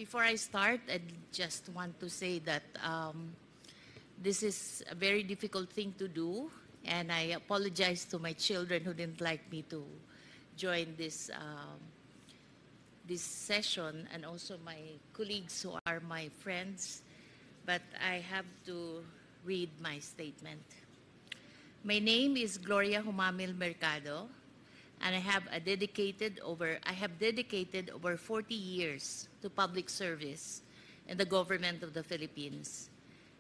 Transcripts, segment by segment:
Before I start, I just want to say that this is a very difficult thing to do, and I apologize to my children who didn't like me to join this this session, and also my colleagues who are my friends, but I have to read my statement. My name is Gloria Mercado, and I have dedicated over 40 years to public service in the government of the Philippines.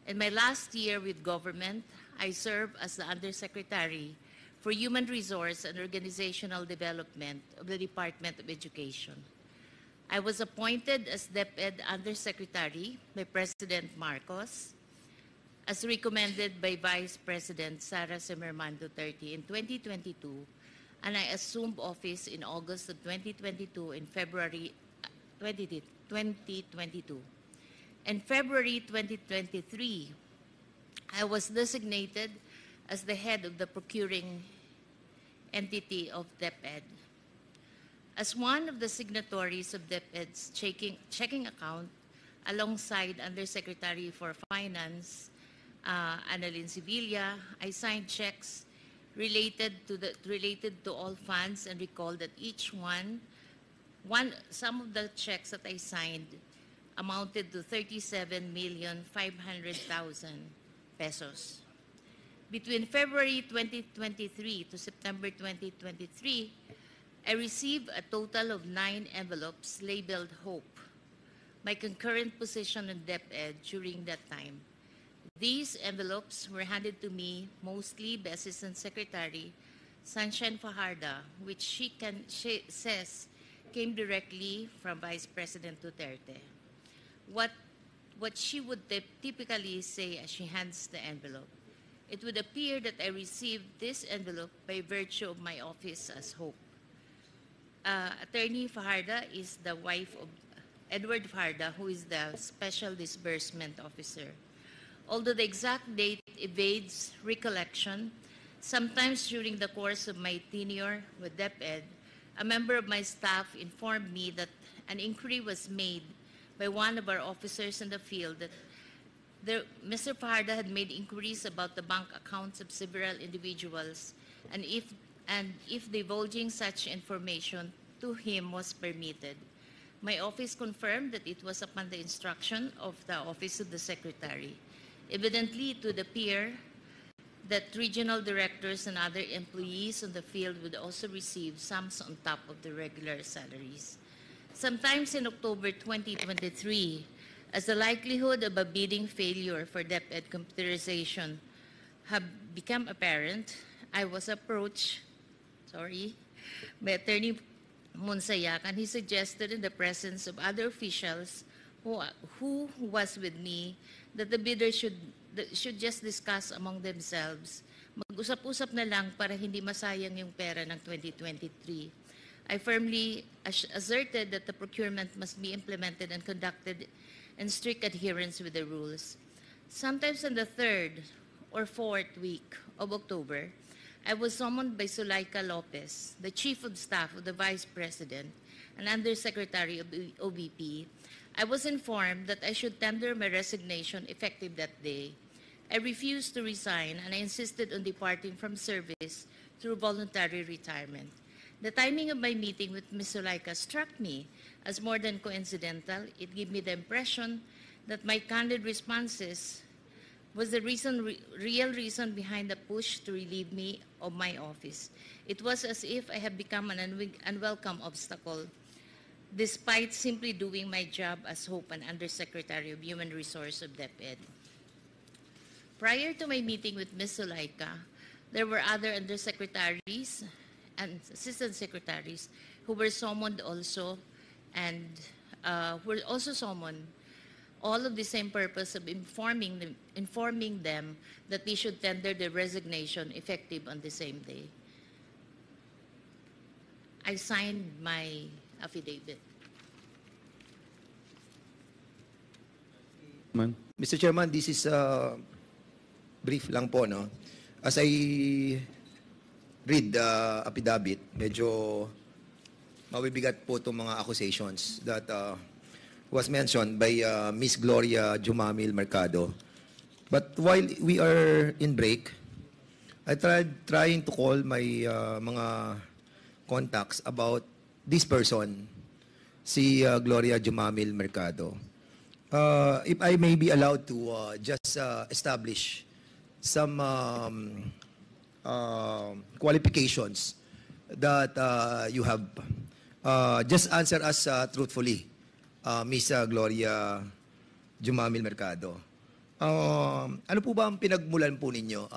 In my last year with government, I served as the Undersecretary for Human Resource and Organizational Development of the Department of Education. I was appointed as DEPED Undersecretary by President Marcos, as recommended by Vice President SARA Duterte in 2022, and I assumed office in August of 2022 in February 2022. In February 2023, I was designated as the head of the procuring entity of DEPED. As one of the signatories of DEPED's checking account, alongside Undersecretary for Finance, Annalyn Sevilla, I signed checks related to all funds, and recall that some of the checks that I signed amounted to 37,500,000 pesos. Between February 2023 to September 2023, I received a total of 9 envelopes labeled Hope, my concurrent position in DEPED during that time. These envelopes were handed to me mostly by Assistant Secretary Sunshine Fajardo, which she says came directly from Vice President Duterte. What she would typically say as she hands the envelope: it would appear that I received this envelope by virtue of my office as Hope. Attorney Fajardo is the wife of Edward Fajardo, who is the Special Disbursement Officer. Although the exact date evades recollection, sometimes during the course of my tenure with DEPED, a member of my staff informed me that an inquiry was made by one of our officers in the field that Mr. Fajardo had made inquiries about the bank accounts of several individuals, and if divulging such information to him was permitted. My office confirmed that it was upon the instruction of the Office of the Secretary. Evidently, it would appear that regional directors and other employees in the field would also receive sums on top of the regular salaries. Sometimes in October 2023, as the likelihood of a bidding failure for DEPED computerization have become apparent, I was approached by Attorney Monsayak, and he suggested in the presence of other officials who was with me that the bidders should just discuss among themselves. Mag-usap-usap na lang para hindi masayang yung pera ng 2023. I firmly asserted that the procurement must be implemented and conducted in strict adherence with the rules. Sometimes in the 3rd or 4th week of October, I was summoned by Zulaika Lopez, the Chief of Staff of the Vice President and Undersecretary of the OBP. I was informed that I should tender my resignation effective that day. I refused to resign, and I insisted on departing from service through voluntary retirement. The timing of my meeting with Ms. Zulaika struck me as more than coincidental. It gave me the impression that my candid responses was the real reason behind the push to relieve me of my office. It was as if I had become an unwelcome obstacle, despite simply doing my job as Hope and Undersecretary of Human Resource of DEPED. Prior to my meeting with Ms. Zulaika, there were other undersecretaries and assistant secretaries who were summoned also, and were also summoned, all of the same purpose of informing them that they should tender their resignation effective on the same day. I signed my affidavit. Mr. Chairman, this is brief lang po, no? As I read the affidavit, medyo mabibigat po itong mga accusations that was mentioned by Miss Gloria Jumamil Mercado. But while we are in break, I tried trying to call my mga contacts about this person, si Gloria Jumamil Mercado. If I may be allowed to just establish some qualifications that you have. Just answer us truthfully, Miss Gloria Jumamil Mercado. Ano po ba ang pinagmulan po ninyo?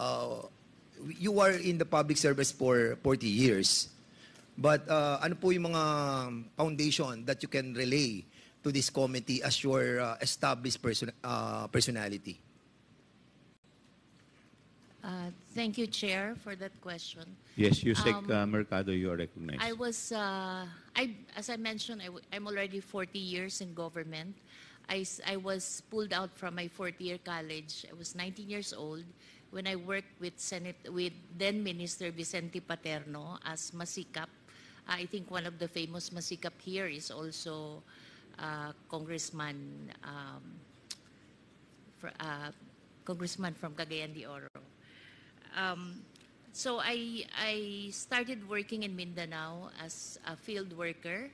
You are in the public service for 40 years. But ano po yung mga foundation that you can relay to this committee as your established personality? Thank you, Chair, for that question. Yes, USEC Mercado, you are recognized. I was, as I mentioned, I'm already 40 years in government. I was pulled out from my fourth-year college. I was 19 years old when I worked with then Minister Vicente Paterno as Masikap. I think one of the famous Masikap here is also Congressman from Cagayan de Oro. So I started working in Mindanao as a field worker,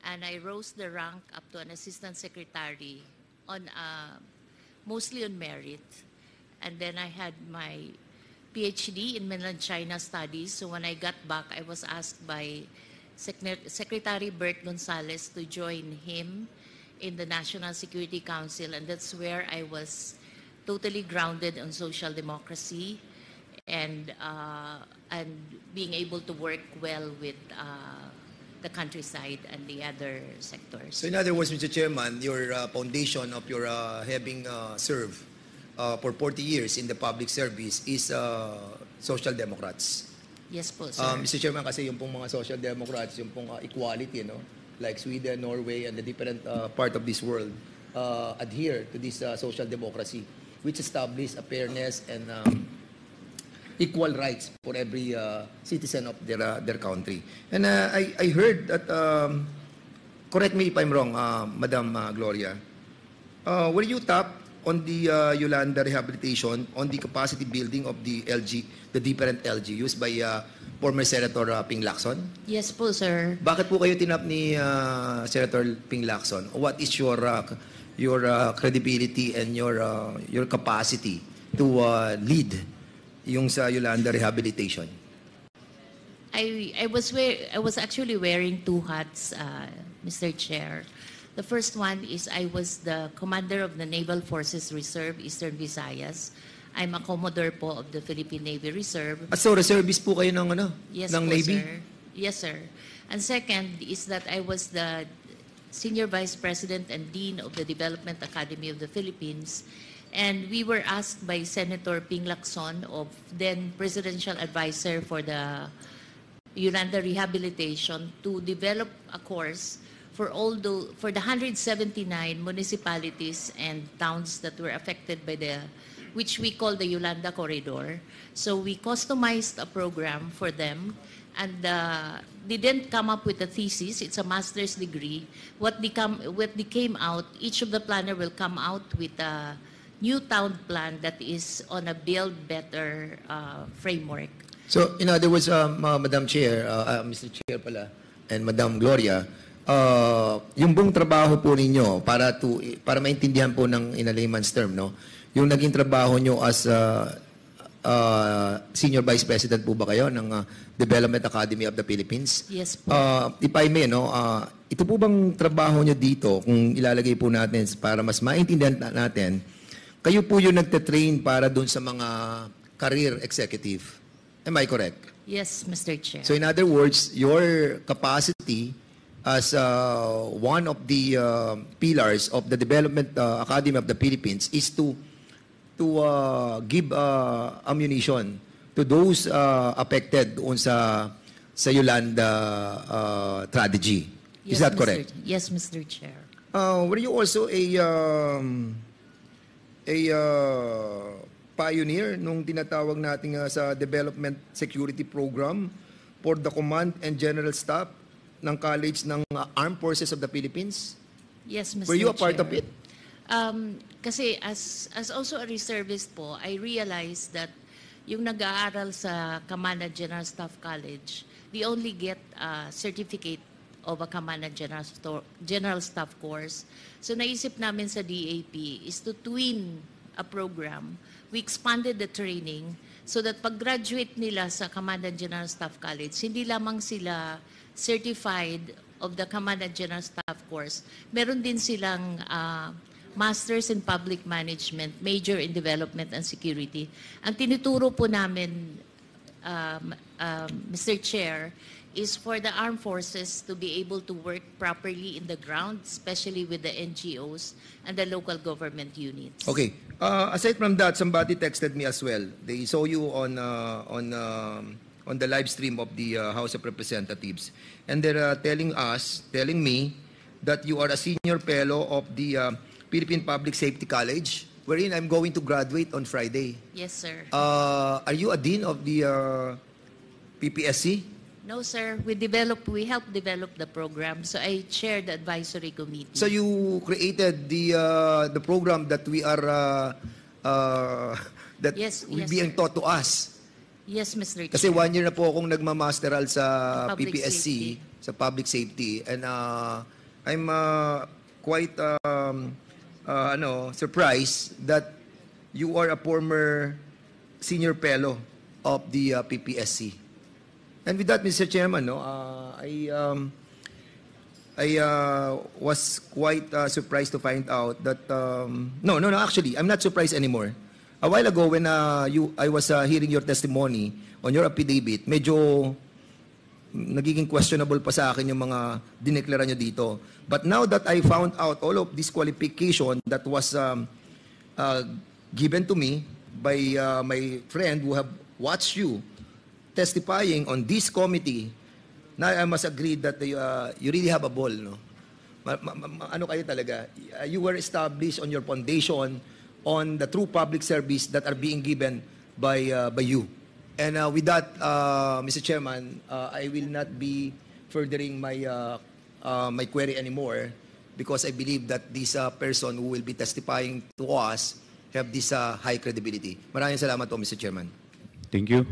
and I rose the rank up to an assistant secretary on mostly on merit. And then I had my PhD in Mainland China Studies. So when I got back, I was asked by Secretary Bert Gonzales to join him in the National Security Council, and that's where I was totally grounded on social democracy and being able to work well with the countryside and the other sectors. So in other words, Mr. Chairman, your foundation of your having served for 40 years in the public service is Social Democrats. Yes po, sir. Mr. Chairman, kasi yung pong mga Social Democrats, yung pong equality, no? Like Sweden, Norway, and the different part of this world adhere to this social democracy, which establishes a fairness and equal rights for every citizen of their country. And I heard that, correct me if I'm wrong, Madam Gloria, were you tapped on the Yolanda rehabilitation on the capacity building of the different LGUs by former Senator Ping Lacson? Yes po, sir. Bakit po kayo tinap ni Senator Ping Lacson? What is your credibility and your capacity to lead yung sa Yolanda rehabilitation? I was actually wearing two hats, Mr. Chair. The first one is I was the commander of the Naval Forces Reserve, Eastern Visayas. I'm a Commodore po of the Philippine Navy Reserve. So reservist po kayo ng Yes ng po, Navy? sir. Yes, sir. And second is that I was the Senior Vice President and Dean of the Development Academy of the Philippines. And we were asked by Senator Ping Lacson, of then Presidential Advisor for the Yolanda Rehabilitation, to develop a course for the 179 municipalities and towns that were affected by which we call the Yolanda Corridor. So we customized a program for them, and they didn't come up with a thesis. It's a master's degree. What they came out, each of the planner will come out with a new town plan that is on a build better framework. So in other words, Madam Chair, Mr. Chair pala, and Madam Gloria, yung buong trabaho po ninyo para maintindihan po ng in a layman's term, no? Yung naging trabaho nyo as Senior Vice President po ba kayo ng Development Academy of the Philippines? Yes po. If I may, no, ito po bang trabaho nyo dito, kung ilalagay po natin para mas maintindihan natin, kayo po yung nagte-train para dun sa mga career executive. Am I correct? Yes, Mr. Chair. So in other words, your capacity as one of the pillars of the Development Academy of the Philippines is to give ammunition to those affected doon sa Yolanda strategy. Yes, Is that correct? Yes, Mr. Chair. Were you also a pioneer nung tinatawag natin sa Development Security Program for the Command and General Staff ng College ng Armed Forces of the Philippines? Yes, Mr. Were you a part Chair. of it? Kasi as also a reservist po, I realized that yung nag-aaral sa Kamana General Staff College, they only get a certificate of a Kamana General Staff course. So naisip namin sa DAP is to twin a program. We expanded the training so that pag-graduate nila sa Kamana General Staff College, hindi lamang sila certified of the Kamana General Staff course, meron din silang Masters in Public Management, Major in Development and Security. Ang tinuturo po namin, Mr. Chair, is for the armed forces to be able to work properly in the ground, especially with the NGOs and the local government units. Okay. Aside from that, somebody texted me as well. They saw you on the live stream of the House of Representatives, and they're telling me that you are a senior fellow of the Philippine Public Safety College, wherein I'm going to graduate on Friday. Yes, sir. Are you a dean of the PPSC? No, sir. We helped develop the program. So I chaired the advisory committee. So you created the program that we are that Yes, will yes, being sir. taught to us. Yes, Mr. Kasi Chair. 1 year na po akong nagmamasteral sa Public PPSC, safety. sa public safety, and I'm quite surprised that you are a former senior fellow of the PPSC. And with that, Mr. Chairman, I was quite surprised to find out that actually, I'm not surprised anymore. A while ago, when I was hearing your testimony on your affidavit, medyo nagiging questionable pa sa akin yung mga dineklara nyo dito. But now that I found out all of this qualification that was given to me by my friend who have watched you testifying on this committee, now I must agree that you really have a ball, no? Ano kayo talaga? You were established on your foundation on the true public service that are being given by you. And with that, Mr. Chairman, I will not be furthering my my query anymore, because I believe that this person who will be testifying to us have this high credibility. Maraming salamat po, Mr. Chairman. Thank you.